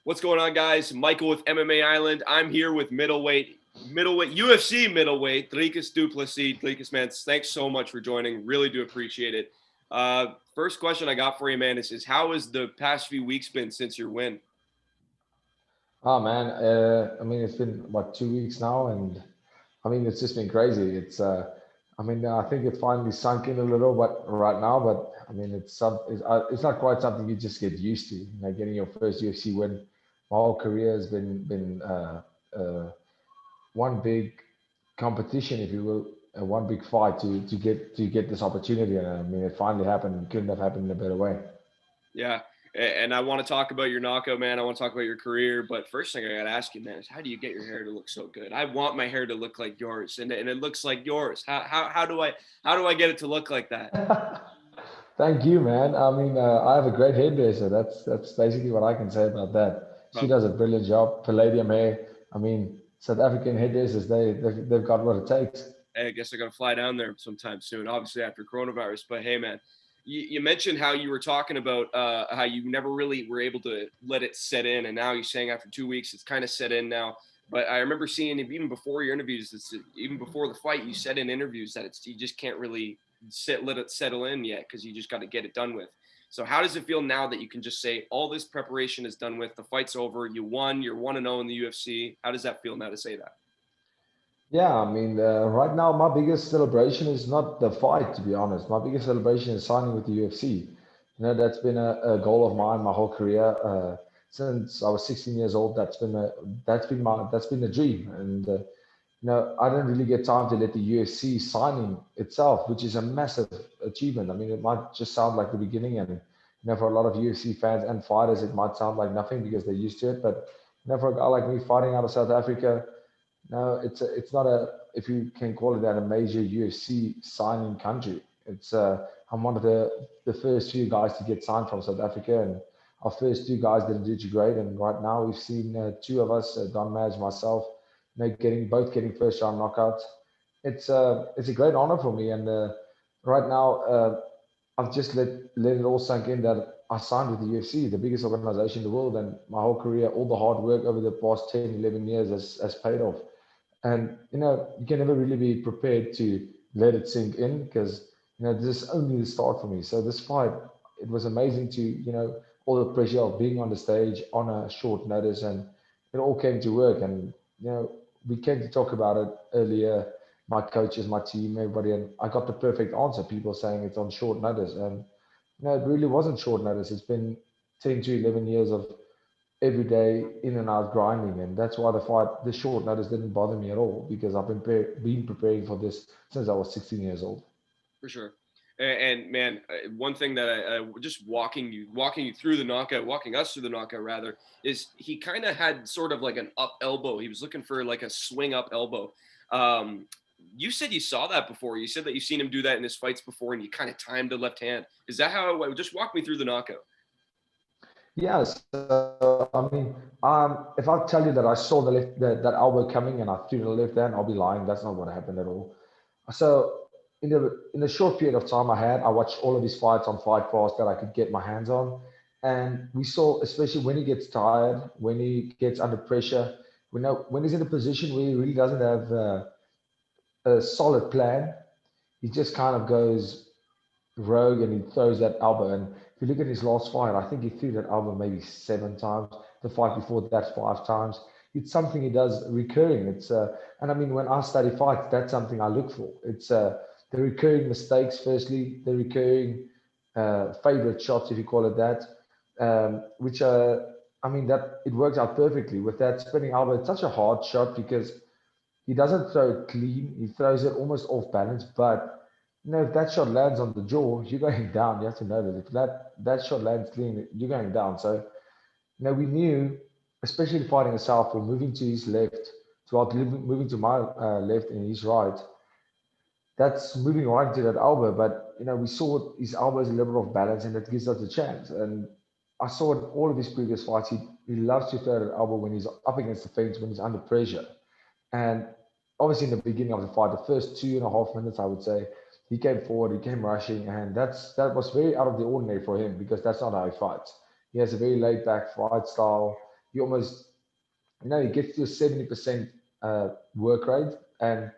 What's going on, guys? Michael with MMA Island. I'm here with middleweight, UFC middleweight, Dricus du Plessis. Dricus, man, thanks so much for joining. Really do appreciate it. First question I got for you, man, is how has the past few weeks been since your win? Oh man, it's been what 2 weeks now, and it's just been crazy. I think it finally sunk in a little, but right now, but it's not quite something you just get used to. Getting your first UFC win. My whole career has been one big competition, if you will, one big fight to get this opportunity, and it finally happened. Couldn't have happened in a better way. Yeah, and I want to talk about your knockout, man. I want to talk about your career, but first thing I got to ask you, man, is how do you get your hair to look so good? I want my hair to look like yours, and it looks like yours. How do I get it to look like that? Thank you, man. I have a great hairdresser. That's basically what I can say about that. She Well, does a brilliant job. Palladium hair. South African hairdressers, they've got what it takes. hey, I guess I got to fly down there sometime soon, obviously after coronavirus. But hey, man, you mentioned how you were talking about how you never really were able to let it set in. And now you're saying after 2 weeks, it's kind of set in now. But I remember seeing even before your interviews, even before the fight, you said in interviews that you just can't really let it settle in yet because you just got to get it done with. So how does it feel now that you can just say all this preparation is done with, the fight's over, you won, you're 1-0 in the UFC? How does that feel now to say that? Yeah, right now my biggest celebration is not the fight, to be honest. My biggest celebration is signing with the UFC. That's been a goal of mine my whole career. Since I was 16 years old, that's been a dream. And I didn't really get time to let the UFC signing itself, which is a massive achievement. It might just sound like the beginning, and for a lot of UFC fans and fighters, it might sound like nothing because they're used to it. But for a guy like me fighting out of South Africa, no, it's not a, if you can call it that, a major UFC signing country. I'm one of the first few guys to get signed from South Africa, and our first two guys didn't do too great. And right now we've seen two of us, Don Madge, myself, getting first round knockouts. It's a great honor for me, and right now I've just let it all sink in that I signed with the UFC, the biggest organization in the world, and my whole career, all the hard work over the past 10, 11 years has paid off. And you can never really be prepared to let it sink in because this is only the start for me. So this fight, it was amazing to all the pressure of being on the stage on a short notice, and it all came to work. And we came to talk about it earlier, my coaches, my team, everybody, and I got the perfect answer. People saying it's on short notice, and it really wasn't short notice. It's been 10 to 11 years of every day in and out grinding, and that's why the short notice didn't bother me at all because I've been preparing for this since I was 16 years old. For sure. And man, one thing that just walking you through the knockout, walking us through the knockout rather, is he kind of had sort of like an up elbow. He was looking for like a swing up elbow. Um, you said you saw that before. You said that you've seen him do that in his fights before, and you kind of timed the left hand. Is that how it went? Just walk me through the knockout. Yeah, so if I tell you that I saw that elbow coming and I threw the left hand, I'll be lying. That's not what happened at all. So in the short period of time I watched all of his fights on Fight Pass that I could get my hands on, and we saw, especially when he gets tired, when he gets under pressure, when he's in a position where he really doesn't have a solid plan, he just kind of goes rogue and he throws that elbow. And if you look at his last fight, I think he threw that elbow maybe 7 times. The fight before that, 5 times. It's something he does recurring. And when I study fights, that's something I look for. It's the recurring mistakes, firstly, the recurring favorite shots, if you call it that, which that it works out perfectly with that spinning elbow. It's such a hard shot because he doesn't throw it clean. He throws it almost off balance. But if that shot lands on the jaw, you're going down. You have to know that if that shot lands clean, you're going down. So we knew, especially fighting a southpaw, moving to his left, moving to my left and his right, that's moving right into that elbow. But we saw his elbow is a little bit off balance, and that gives us a chance. And I saw in all of his previous fights, he loves to throw that elbow when he's up against the fence, when he's under pressure. And obviously, in the beginning of the fight, the first 2.5 minutes, I would say, he came forward, he came rushing, and that was very out of the ordinary for him because that's not how he fights. He has a very laid back fight style. he almost, he gets to a 70% work rate, and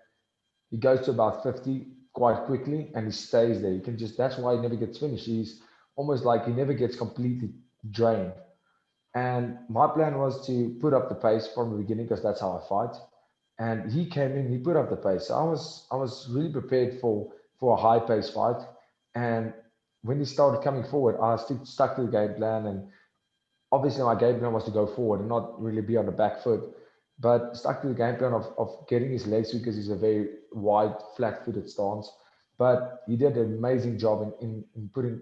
he goes to about 50 quite quickly, and he stays there. He can just, that's why he never gets finished. He's almost like he never gets completely drained. And my plan was to put up the pace from the beginning because that's how I fight. And he came in, he put up the pace. So I was really prepared for a high pace fight. And when he started coming forward, I stuck to the game plan. And obviously my game plan was to go forward and not really be on the back foot, but stuck to the game plan of getting his legs because he's a very wide, flat-footed stance. But he did an amazing job in putting,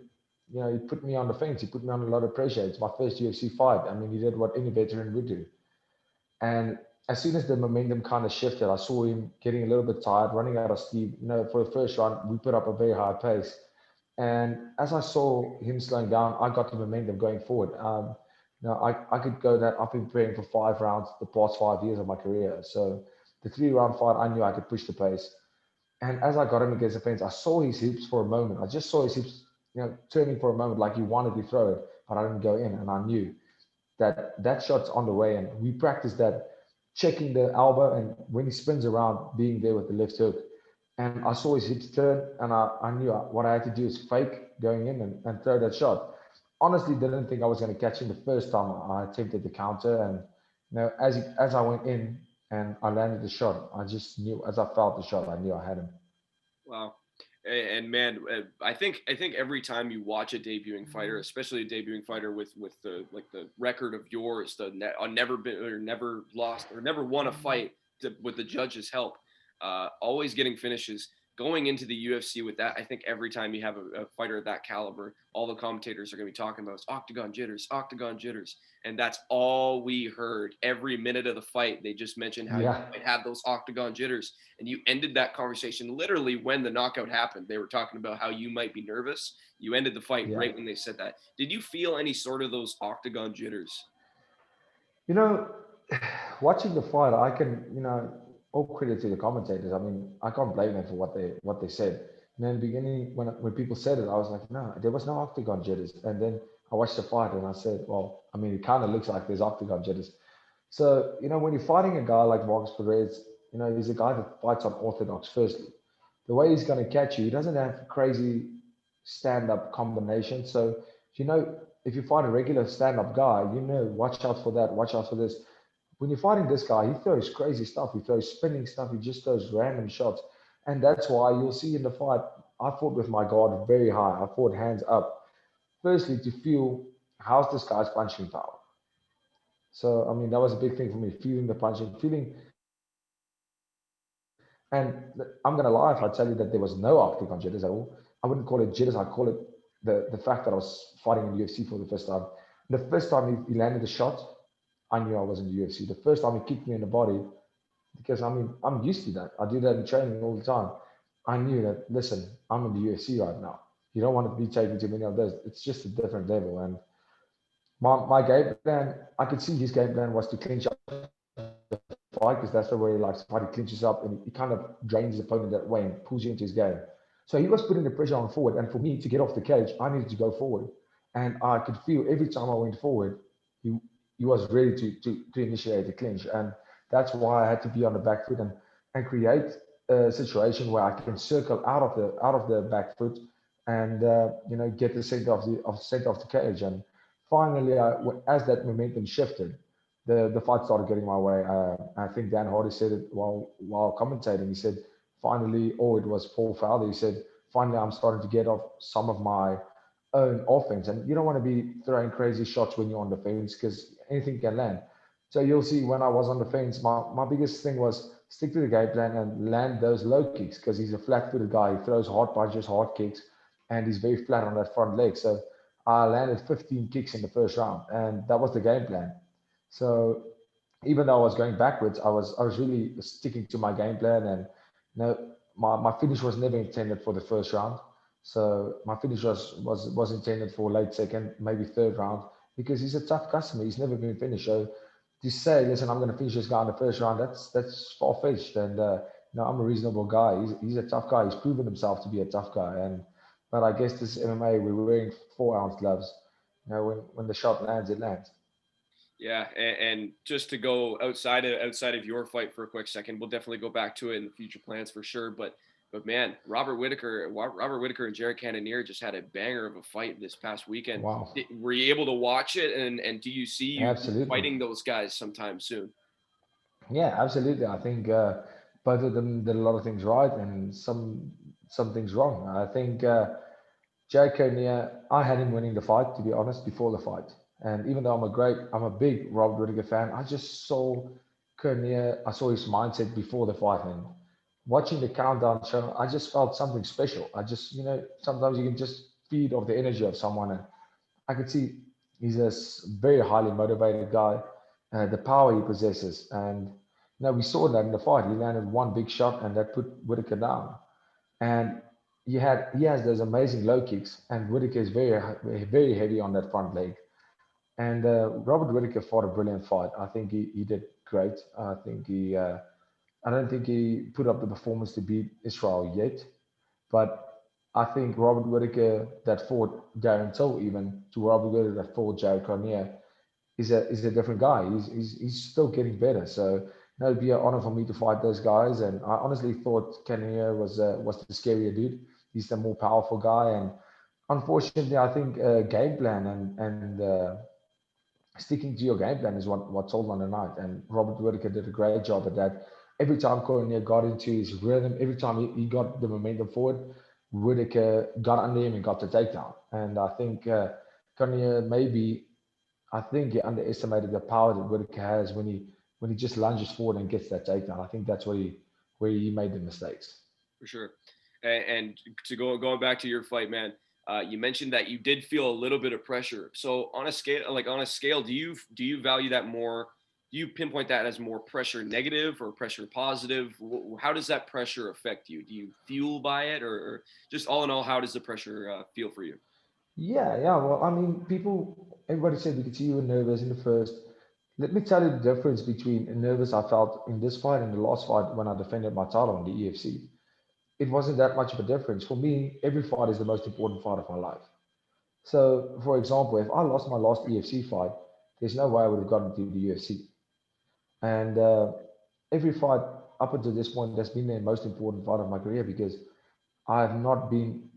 he put me on the fence. He put me on a lot of pressure. It's my first UFC fight. I mean, he did what any veteran would do. And as soon as the momentum kind of shifted, I saw him getting a little bit tired, running out of steam. For the first round, we put up a very high pace. And as I saw him slowing down, I got the momentum going forward. I could go that I've been preparing for 5 rounds the past 5 years of my career. So the 3 round fight, I knew I could push the pace. And as I got him against the fence, I saw his hips for a moment. I just saw his hips, turning for a moment like he wanted to throw it, but I didn't go in. And I knew that shot's on the way. And we practiced that, checking the elbow, and when he spins around, being there with the left hook. And I saw his hips turn, and I knew what I had to do is fake going in and throw that shot. Honestly, didn't think I was going to catch him the first time I attempted the counter. And as I went in and I landed the shot, I just knew, as I felt the shot, I knew I had him. Wow. And man, I think every time you watch a debuting fighter, especially a debuting fighter with the record of yours, never been or never lost or never won a fight with the judges' help, always getting finishes, going into the UFC with that. I think every time you have a fighter of that caliber, all the commentators are going to be talking about is octagon jitters, and that's all we heard every minute of the fight. They just mentioned how you Yeah. might have those octagon jitters, and you ended that conversation literally when the knockout happened. They were talking about how you might be nervous. You ended the fight Yeah. right when they said that. Did you feel any sort of those octagon jitters? You know, watching the fight, I can, all credit to the commentators. I mean, I can't blame them for what they said. And then beginning when people said it, I was like, no, there was no octagon jitters. And then I watched the fight and I said, well, I mean, it kind of looks like there's octagon jitters. So, when you're fighting a guy like Markus Perez, he's a guy that fights on orthodox firstly. The way he's going to catch you, he doesn't have crazy stand-up combinations. So, you know, if you fight a regular stand-up guy, watch out for that, watch out for this. When you're fighting this guy, he throws crazy stuff. He throws spinning stuff. He just throws random shots. And that's why you'll see in the fight, I fought with my guard very high. I fought hands up. Firstly, to feel how's this guy's punching power. So, I mean, that was a big thing for me, feeling the punching, feeling. And I'm going to lie if I tell you that there was no octagon jitters at all. I wouldn't call it jitters. I'd call it the fact that I was fighting in the UFC for the first time. The first time he landed the shot, I knew I was in the UFC. The first time he kicked me in the body, because I mean, I'm used to that. I do that in training all the time. I knew that, listen, I'm in the UFC right now. You don't want to be taken to many of those. It's just a different level. And my game plan, I could see his game plan was to clinch up the fight because that's the way he likes to fight. He clinches up and he kind of drains his opponent that way and pulls you into his game. So he was putting the pressure on forward. And for me to get off the cage, I needed to go forward. And I could feel every time I went forward, he, he was ready to initiate the clinch. And that's why I had to be on the back foot and create a situation where I can circle out of the back foot and get the center of the cage. And finally, as that momentum shifted, the fight started getting my way. I think Dan Hardy said it while commentating. He said, finally, it was Paul Felder. He said, finally, I'm starting to get off some of my own offense. And you don't want to be throwing crazy shots when you're on the fence because anything can land. So you'll see when I was on the fence, my biggest thing was stick to the game plan and land those low kicks because he's a flat-footed guy. He throws hard punches, hard kicks, and he's very flat on that front leg. So I landed 15 kicks in the first round, and that was the game plan. So even though I was going backwards, I was really sticking to my game plan, and my finish was never intended for the first round. So my finish was intended for late second, maybe third round, because he's a tough customer. He's never been finished. So to say, listen, I'm going to finish this guy in the first round, that's far fetched. And I'm a reasonable guy. He's a tough guy. He's proven himself to be a tough guy. And but I guess this MMA, we're wearing 4-ounce gloves. When the shot lands, it lands. Yeah, and just to go outside of your fight for a quick second, we'll definitely go back to it in the future plans for sure. But man, Robert Whittaker and Jared Cannonier just had a banger of a fight this past weekend. Wow, Were you able to watch it, and do you see you absolutely. fighting those guys sometime soon? Yeah, absolutely. I think both of them did a lot of things right and some things wrong. I think Jake Cannonier, I had him winning the fight, to be honest, before the fight. And even though I'm a big Robert Whittaker fan, I just saw Cannonier, I saw his mindset before the fight. And watching the countdown show, I just felt something special. I just, sometimes you can just feed off the energy of someone. And I could see he's a very highly motivated guy, the power he possesses. And, we saw that in the fight. He landed one big shot and that put Whittaker down. And he has those amazing low kicks, and Whittaker is very heavy on that front leg. And Robert Whittaker fought a brilliant fight. I think he did great. I don't think he put up the performance to beat Israel yet, but I think Robert Whittaker that fought Darren Till, even to Robert Whittaker that fought Jared Cannonier, is a different guy. He's still getting better. So it'd be an honor for me to fight those guys. And I honestly thought Cannonier was the scarier dude. He's the more powerful guy. And unfortunately, I think game plan and sticking to your game plan is what sold on the night. And Robert Whittaker did a great job at that. Every time Cannonier got into his rhythm, every time he got the momentum forward, Whittaker got under him and got the takedown. And I think Cannonier maybe I think he underestimated the power that Whittaker has when he just lunges forward and gets that takedown. I think that's where he made the mistakes. For sure. And to going back to your fight, man, you mentioned that you did feel a little bit of pressure. So on a scale, do you value that more? Do you pinpoint that as more pressure negative or pressure positive? How does that pressure affect you? Do you fuel by it, or just all in all, how does the pressure feel for you? Yeah, yeah. Well, I mean, everybody said we could see you were nervous in the first. Let me tell you the difference between nervous I felt in this fight and the last fight when I defended my title in the EFC. It wasn't that much of a difference. For me, every fight is the most important fight of my life. So, for example, if I lost my last EFC fight, there's no way I would have gotten to the UFC. And every fight up until this point has been the most important fight of my career because I have not been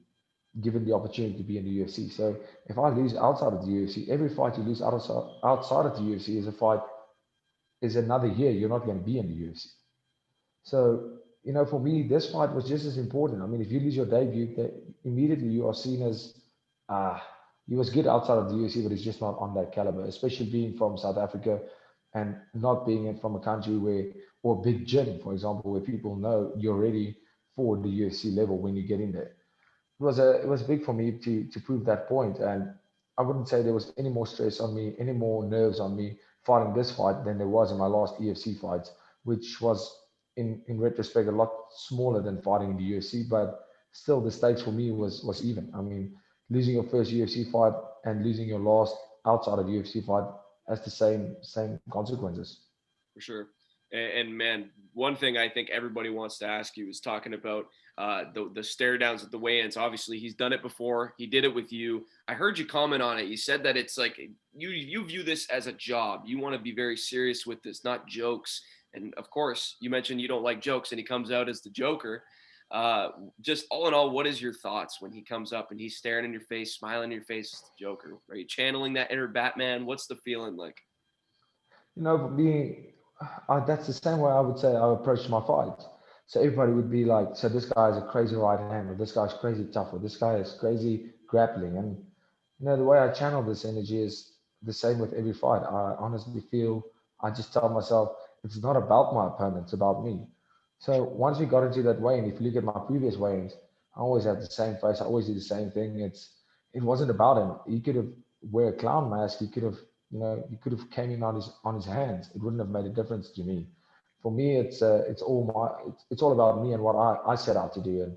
given the opportunity to be in the UFC. So if I lose outside of the UFC, every fight you lose outside of the UFC is a fight is another year you're not going to be in the UFC. So for me, this fight was just as important. I mean, if you lose your debut, immediately you are seen as uh, he was good outside of the UFC, but he's just not on that caliber, especially being from South Africa and not being from a country or a big gym, for example, where people know you're ready for the UFC level when you get in there. It was big for me to prove that point, and I wouldn't say there was any more stress on me, any more nerves on me fighting this fight than there was in my last EFC fights, which was in retrospect a lot smaller than fighting in the UFC, but still the stakes for me was even. I mean, losing your first UFC fight and losing your last outside of UFC fight has the same consequences. For sure. And man, one thing I think everybody wants to ask you is talking about the stare downs at the weigh-ins. Obviously, he's done it before. He did it with you. I heard you comment on it. You said that it's like you view this as a job. You want to be very serious with this, not jokes. And of course, you mentioned you don't like jokes, and he comes out as the Joker. Uh, just all in all, what is your thoughts when he comes up and he's staring in your face, smiling in your face as the Joker? Are you channeling that inner Batman? What's the feeling like? Being that's the same way I would say I approach my fights. So everybody would be like, so this guy is a crazy right hand, or this guy's crazy tough, or this guy is crazy grappling. And the way I channel this energy is the same with every fight. I honestly feel I just tell myself it's not about my opponent, it's about me. So once we got into that way, and if you look at my previous weigh-ins, I always had the same face. I always do the same thing. It wasn't about him. He could have wear a clown mask. He could have came in on his hands. It wouldn't have made a difference to me. For me, it's all about me and what I set out to do.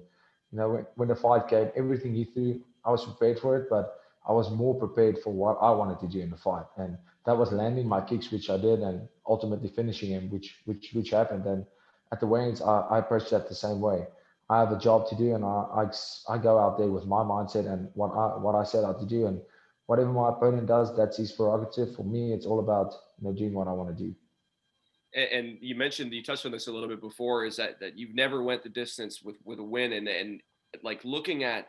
And when the fight came, everything he threw, I was prepared for it, but I was more prepared for what I wanted to do in the fight, and that was landing my kicks, which I did, and ultimately finishing him, which happened. And at the weigh-ins, I approached that the same way. I have a job to do, and I go out there with my mindset and what I set out to do, and whatever my opponent does, that's his prerogative. For me, it's all about doing what I want to do. And you mentioned, you touched on this a little bit before, is that you've never went the distance with a win, and like looking at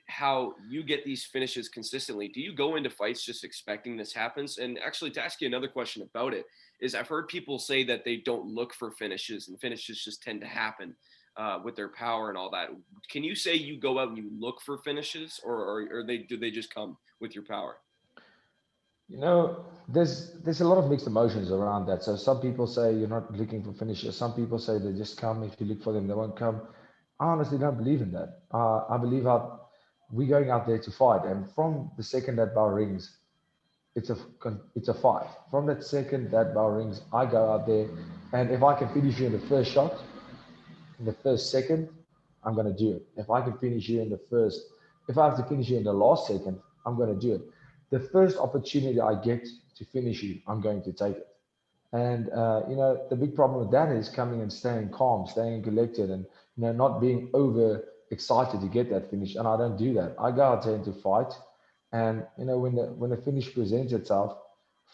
how you get these finishes consistently. Do you go into fights just expecting this happens? And actually, to ask you another question about it, is I've heard people say that they don't look for finishes, and finishes just tend to happen with their power and all that. Can you say you go out and you look for finishes, or do they just come with your power? There's a lot of mixed emotions around that. So some people say you're not looking for finishes. Some people say they just come. If you look for them, they won't come. I honestly don't believe in that. I believe we're going out there to fight, and from the second that bell rings, it's a fight. From that second that bell rings, I go out there, and if I can finish you in the first shot, in the first second, I'm going to do it. If I can finish you in the first, if I have to finish you in the last second, I'm going to do it. The first opportunity I get to finish you, I'm going to take it. And the big problem with that is coming and staying calm, staying collected, and not being over excited to get that finish. And I don't do that. I go out there to fight, and when the finish presents itself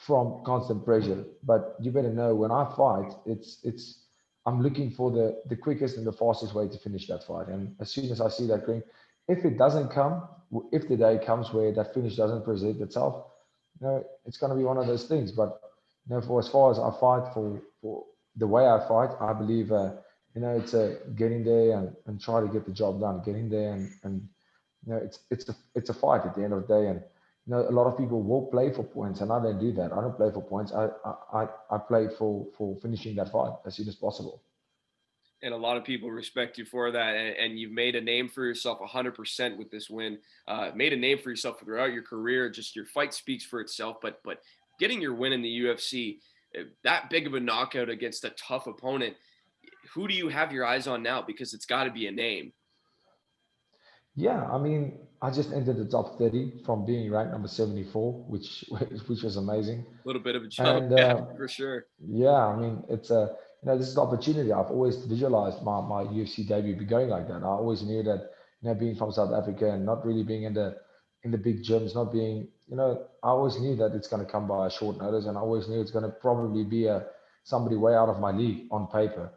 from constant pressure. But you better know when I fight, it's I'm looking for the quickest and the fastest way to finish that fight. And as soon as I see that green, if it doesn't come, if the day comes where that finish doesn't present itself, it's going to be one of those things. But for as far as I fight for the way I fight, I believe it's getting there and try to get the job done, getting there and it's a fight at the end of the day. And a lot of people will play for points, and I don't do that. I don't play for points. I play for finishing that fight as soon as possible. And a lot of people respect you for that. And you've made a name for yourself 100% with this win. Made a name for yourself throughout your career. Just your fight speaks for itself. But getting your win in the UFC, that big of a knockout against a tough opponent, who do you have your eyes on now? Because it's got to be a name. Yeah, I mean, I just entered the top 30 from being ranked number 74, which was amazing. A little bit of a jump, And yeah, for sure. yeah, I mean, it's a this is the opportunity. I've always visualized my UFC debut be going like that. I always knew that being from South Africa and not really being in the big gyms, not being I always knew that it's going to come by a short notice, and I always knew it's going to probably be somebody way out of my league on paper.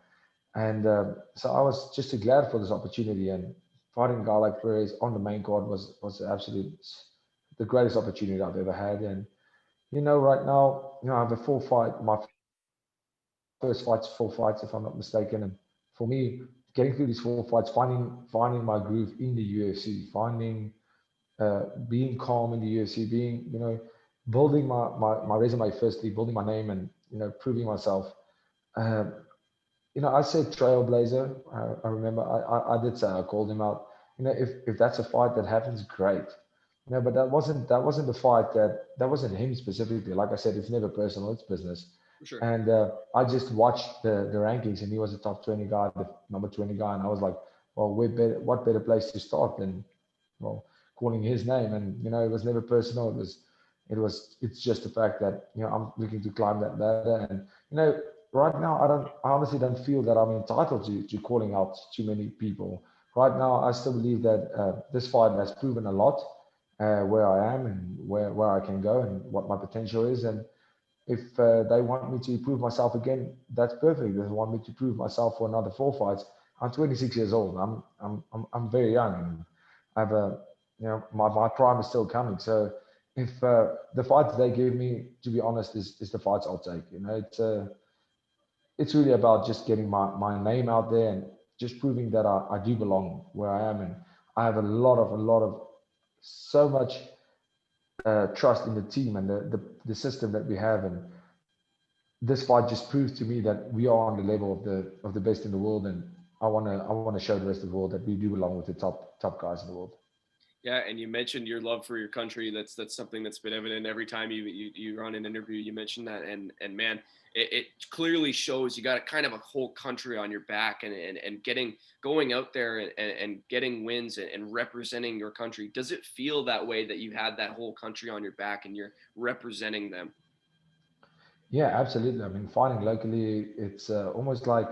And so I was just glad for this opportunity, and fighting a guy like Perez on the main card was absolute the greatest opportunity I've ever had. And right now, I have a full fight. My first fight's 4 fights, if I'm not mistaken. And for me, getting through these 4 fights, finding my groove in the UFC, finding being calm in the UFC, being building my resume firstly, building my name, and proving myself. Uh, I said trailblazer. I remember I did say I called him out. If that's a fight that happens, great. But that wasn't the fight that wasn't him specifically. Like I said, it's never personal, it's business. For sure. And I just watched the rankings, and he was the top 20 guy, the number 20 guy, and I was like, well, what better place to start than calling his name? And it was never personal. It's just the fact that I'm looking to climb that ladder, and right now I honestly don't feel that I'm entitled to calling out too many people. Right now, I still believe that this fight has proven a lot, where I am and where I can go and what my potential is. And if they want me to prove myself again, that's perfect. If they want me to prove myself for another 4 fights, I'm 26 years old. I'm very young, and I have my prime is still coming. So if the fights they give me, to be honest, is the fights I'll take. It's really about just getting my name out there and just proving that I do belong where I am. And I have a lot of so much trust in the team and the system that we have. And this fight just proves to me that we are on the level of the best in the world. And I want to show the rest of the world that we do belong with the top guys in the world. Yeah, and you mentioned your love for your country. That's something that's been evident every time you run an interview. You mentioned that, and man, it clearly shows you got a kind of a whole country on your back, and going out there and getting wins and representing your country. Does it feel that way, that you had that whole country on your back and you're representing them? Yeah, absolutely. I mean, fighting locally, it's almost like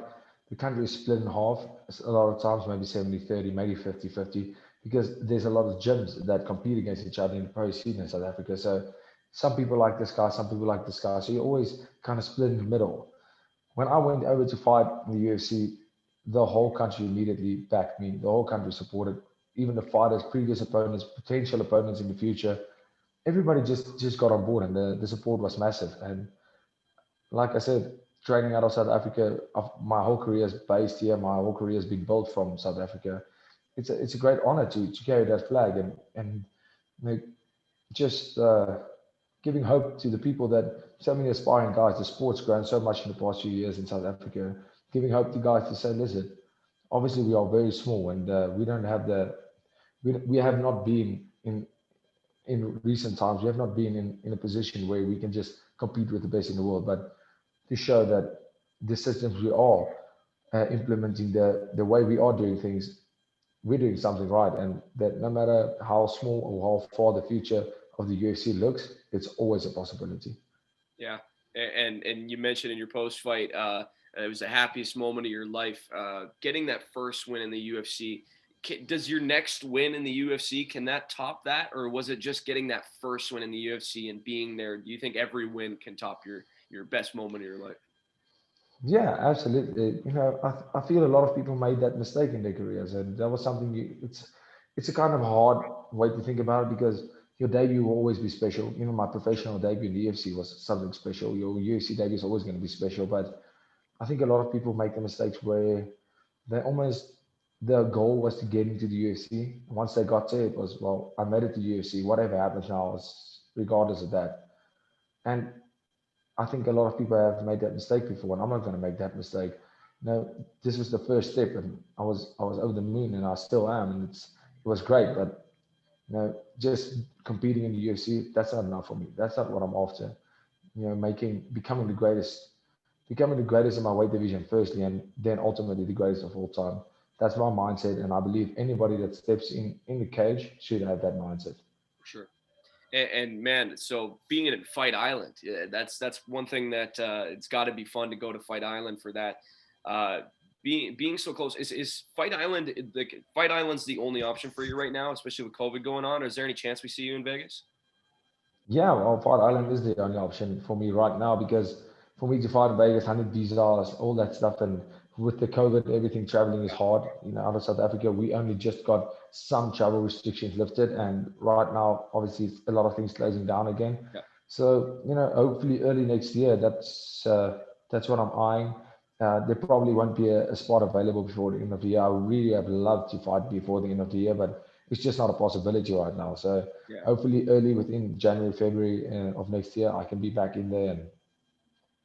the country is split in half. A lot of times, maybe 70-30, maybe 50-50. because there's a lot of gyms that compete against each other in the pro scene in South Africa. So some people like this guy, some people like this guy. So you always kind of split in the middle. When I went over to fight in the UFC, the whole country immediately backed me. The whole country supported, even the fighters, previous opponents, potential opponents in the future. Everybody just got on board, and the support was massive. And like I said, training out of South Africa, my whole career is based here. My whole career has been built from South Africa. It's a great honor to carry that flag and you know, just giving hope to the people that so many aspiring guys. The sport's grown so much in the past few years in South Africa. Giving hope to guys to say, listen, obviously we are very small and we don't have we have not been in recent times. We have not been in a position where we can just compete with the best in the world, but to show that the systems we are implementing, the way we are doing things, we're doing something right, and that no matter how small or how far the future of the UFC looks, it's always a possibility. Yeah, and you mentioned in your post fight, it was the happiest moment of your life, getting that first win in the UFC. Does your next win in the UFC, can that top that, or was it just getting that first win in the UFC and being there? Do you think every win can top your best moment of your life? Yeah, absolutely. I feel a lot of people made that mistake in their careers, and that was something it's a kind of hard way to think about it because your debut will always be special. My professional debut in the UFC was something special. Your UFC debut is always going to be special, but I think a lot of people make the mistakes where they almost their goal was to get into the UFC. Once they got there, it was, well, I made it to UFC. Whatever happens now is regardless of that. And I think a lot of people have made that mistake before, and I'm not going to make that mistake. This was the first step, and I was over the moon, and I still am, and it was great. But just competing in the UFC, that's not enough for me. That's not what I'm after. Becoming the greatest in my weight division firstly, and then ultimately the greatest of all time. That's my mindset, and I believe anybody that steps in the cage should have that mindset. For sure. And man, so being in Fight Island, yeah, that's one thing that it's got to be fun to go to Fight Island for that. Uh, being so close, is Fight Island the Fight Island's the only option for you right now, especially with COVID going on? Or is there any chance we see you in Vegas? Yeah, well, Fight Island is the only option for me right now because for me to fight in Vegas, I need visas, all that stuff, and with the COVID, everything traveling is hard. Out of South Africa, we only just got some travel restrictions lifted, and right now, obviously, a lot of things closing down again. Yeah. So, hopefully early next year, that's what I'm eyeing. There probably won't be a spot available before the end of the year. I really have loved to fight before the end of the year, but it's just not a possibility right now. So Yeah. hopefully early within January, February of next year, I can be back in there and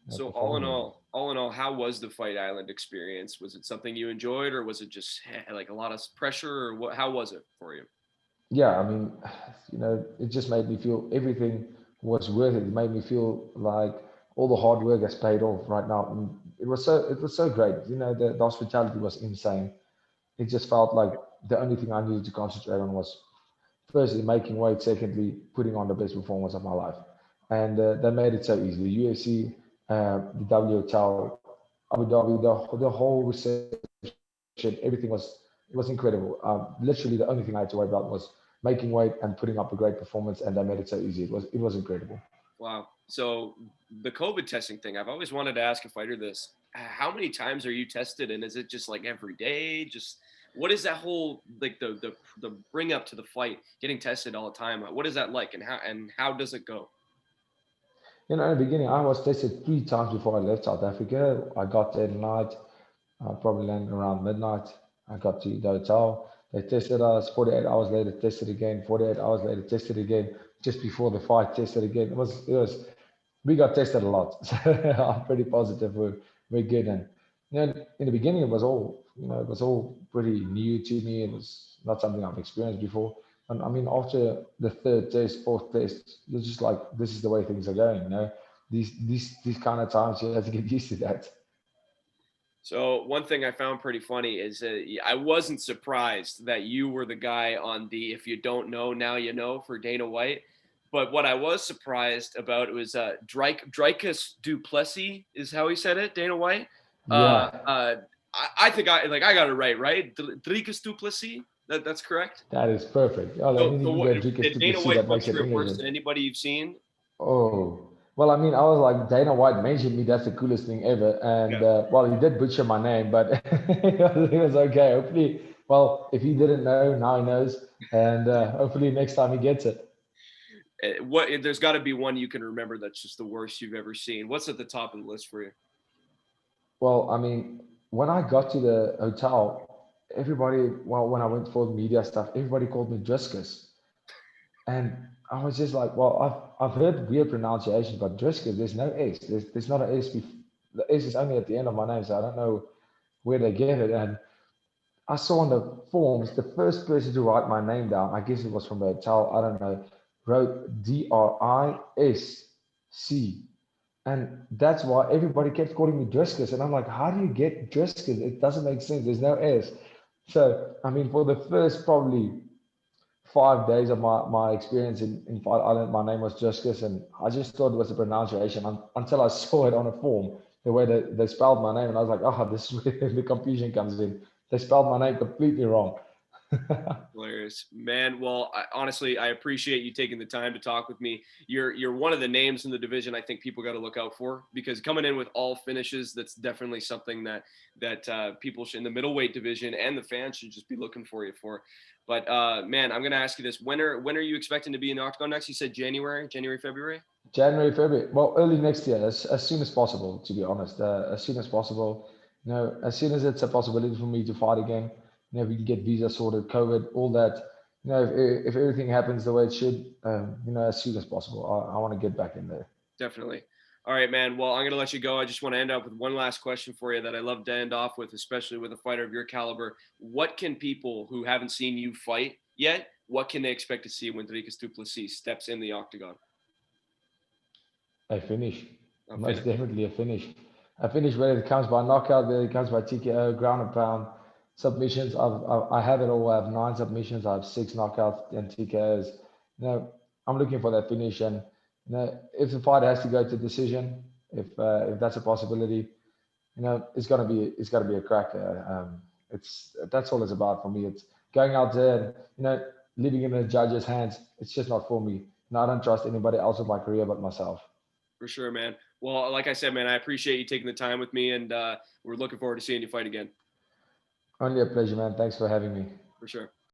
So performing again. all in all, how was the Fight Island experience? Was it something you enjoyed, or was it just like a lot of pressure, or what? How was it for you? Yeah, I mean, it just made me feel everything was worth it. It made me feel like all the hard work has paid off right now. And it was so great. The hospitality was insane. It just felt like the only thing I needed to concentrate on was firstly making weight, secondly putting on the best performance of my life, and they made it so easy. The UFC, the W Hotel, Abu Dhabi, the whole reception, everything it was incredible. Literally, the only thing I had to worry about was making weight and putting up a great performance, and they made it so easy. It was incredible. Wow. So the COVID testing thing, I've always wanted to ask a fighter this. How many times are you tested, and is it just like every day? Just what is that whole like the bring up to the fight, getting tested all the time? What is that like, and how does it go? In the beginning, I was tested 3 times before I left South Africa. I got there at night. I probably landed around midnight. I got to the hotel. They tested us. 48 hours later, tested again. 48 hours later, tested again. Just before the fight, tested again. It was. We got tested a lot. So I'm pretty positive we're good. And in the beginning, it was all pretty new to me. It was not something I've experienced before. And I mean, after the third test, fourth test, you're just like, this is the way things are going. These kind of times you have to get used to that. So one thing I found pretty funny is I wasn't surprised that you were the guy on the "if you don't know now you know" for Dana White. But what I was surprised about was Dricus du Plessis is how he said it. Dana White. Uh, Yeah, uh, I think I got it right, right? Dricus du Plessis. That's correct. That is perfect. Oh, let So, me so need to what go Dricus did du Dana Plessis. White That makes it butcher it English. worse than anybody you've seen? Oh, well, I mean, I was like, Dana White mentioned me. That's the coolest thing ever. And, Yeah. well, he did butcher my name, but it was okay. Hopefully, well, if he didn't know, now he knows. And hopefully next time he gets it. What there's got to be one you can remember that's just the worst you've ever seen. What's at the top of the list for you? Well, I mean, when I got to the hotel, everybody, well, when I went for the media stuff, everybody called me Driscus. And I was just like, well, I've heard weird pronunciations, but Driscus, there's no S. There's not an S. The S is only at the end of my name, so I don't know where they get it. And I saw on the forms, the first person to write my name down, I guess it was from the hotel, I don't know, wrote Drisc. And that's why everybody kept calling me Driscus. And I'm like, how do you get Driscus? It doesn't make sense. There's no S. So, I mean, for the first probably 5 days of my experience in Fight Island, my name was Driscus. And I just thought it was a pronunciation until I saw it on a form, the way they spelled my name. And I was like, oh, this is where the confusion comes in. They spelled my name completely wrong. Hilarious, man. Well, honestly, I appreciate you taking the time to talk with me. You're one of the names in the division I think people got to look out for, because coming in with all finishes, that's definitely something that people should, in the middleweight division, and the fans should just be looking for you for. But man, I'm gonna ask you this: when are you expecting to be in Octagon next? You said January, February. January, February. Well, early next year, as soon as possible, to be honest. As soon as possible. As soon as it's a possibility for me to fight again, we can get visa sorted, COVID, all that. If everything happens the way it should, as soon as possible, I want to get back in there. Definitely. All right, man. Well, I'm going to let you go. I just want to end up with one last question for you that I love to end off with, especially with a fighter of your caliber. What can people who haven't seen you fight yet, what can they expect to see when Dricus du Plessis steps in the octagon? A finish. A Most finish. definitely a finish. A finish, whether it comes by knockout, whether it comes by TKO, ground and pound, submissions. I have it all. I have 9 submissions. I have 6 knockouts and TKOs. I'm looking for that finish. And if the fight has to go to decision, if that's a possibility, it's got to be a cracker. That's all it's about for me. It's going out there and leaving it in the judge's hands. It's just not for me. I don't trust anybody else with my career but myself. For sure, man. Well, like I said, man, I appreciate you taking the time with me, and we're looking forward to seeing you fight again. Only a pleasure, man. Thanks for having me. For sure.